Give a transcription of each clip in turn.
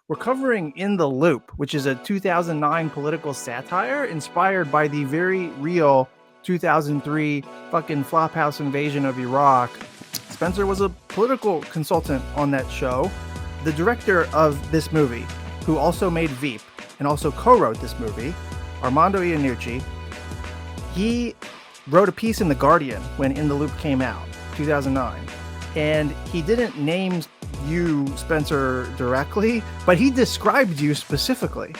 We're covering In the Loop, which is a 2009 political satire inspired by the very real 2003 fucking flophouse invasion of Iraq. Spencer was a political consultant on that show. The director of this movie, who also made Veep and also co-wrote this movie, Armando Iannucci, he wrote a piece in The Guardian when In the Loop came out, 2009. And he didn't name you, Spencer, directly, but he described you specifically.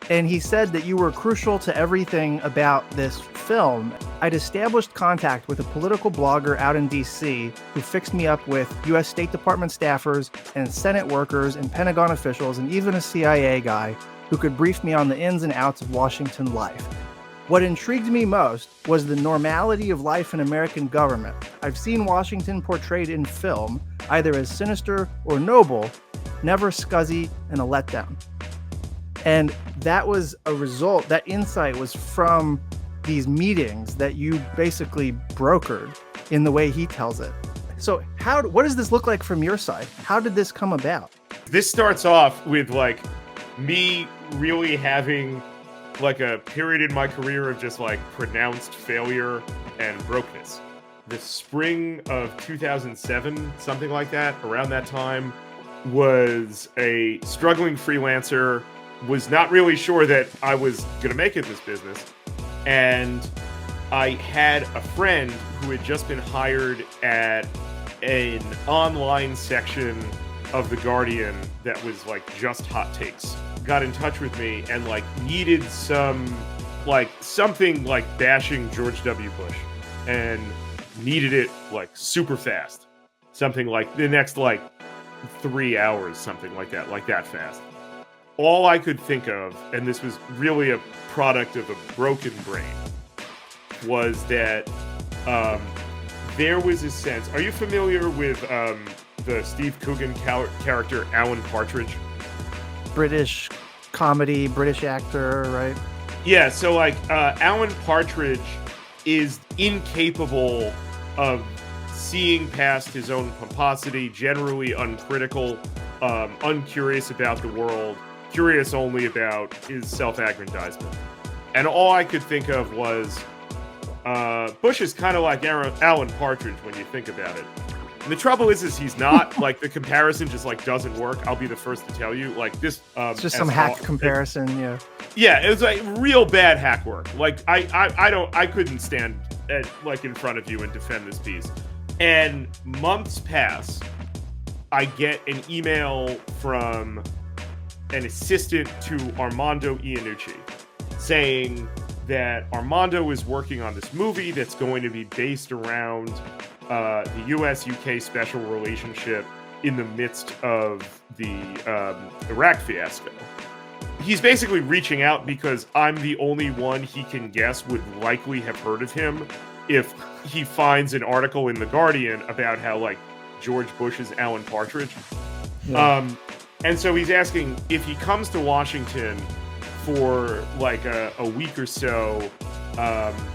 And he said that you were crucial to everything about this film. I'd established contact with a political blogger out in DC who fixed me up with US State Department staffers and Senate workers and Pentagon officials and even a CIA guy who could brief me on the ins and outs of Washington life. What intrigued me most was the normality of life in American government. I've seen Washington portrayed in film, either as sinister or noble, never scuzzy and a letdown. And that was a result, that insight was from these meetings that you basically brokered in the way he tells it. So what does this look like from your side? How did this come about? This starts off with like me really having like a period in my career of just like pronounced failure and brokenness. The spring of 2007, something like that, around that time, was a struggling freelancer, was not really sure that I was going to make it this business. And I had a friend who had just been hired at an online section of The Guardian that was like just hot takes. Got in touch with me and like needed something like bashing George W. Bush, and needed it like super fast. Something like the next like 3 hours, something like that fast. All I could think of, and this was really a product of a broken brain, was that there was a sense. Are you familiar with the Steve Coogan character Alan Partridge? British comedy, British actor, right? Yeah, so like Alan Partridge is incapable of seeing past his own pomposity, generally uncritical, uncurious about the world, curious only about his self-aggrandizement. And all I could think of was Bush is kind of like Alan Partridge when you think about it. And the trouble is he's not. Like, the comparison just like doesn't work. I'll be the first to tell you. Like this, it's just some hack comparison. Yeah. Yeah, it was like real bad hack work. Like I couldn't stand like in front of you and defend this piece. And months pass. I get an email from an assistant to Armando Iannucci saying that Armando is working on this movie that's going to be based around the US-UK special relationship in the midst of the Iraq fiasco. He's basically reaching out because I'm the only one he can guess would likely have heard of him if he finds an article in The Guardian about how, like, George Bush is Alan Partridge. Yeah. And so he's asking if he comes to Washington for, like, a week or so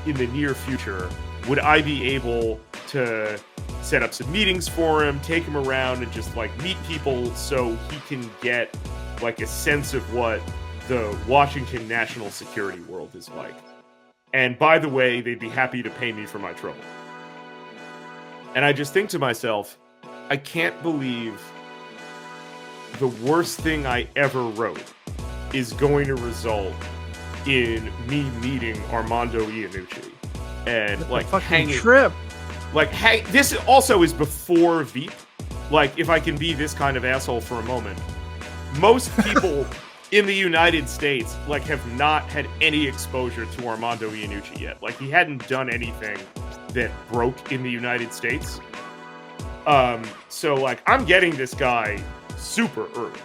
in the near future, would I be able to set up some meetings for him, take him around, and just, like, meet people so he can get, like, a sense of what the Washington national security world is like. And by the way, they'd be happy to pay me for my trouble. And I just think to myself, I can't believe the worst thing I ever wrote is going to result in me meeting Armando Iannucci and like hanging trip. Like, hey, this also is before Veep. Like, if I can be this kind of asshole for a moment, most people in the United States like have not had any exposure to Armando Iannucci yet. Like, he hadn't done anything that broke in the United States. So like, I'm getting this guy super early.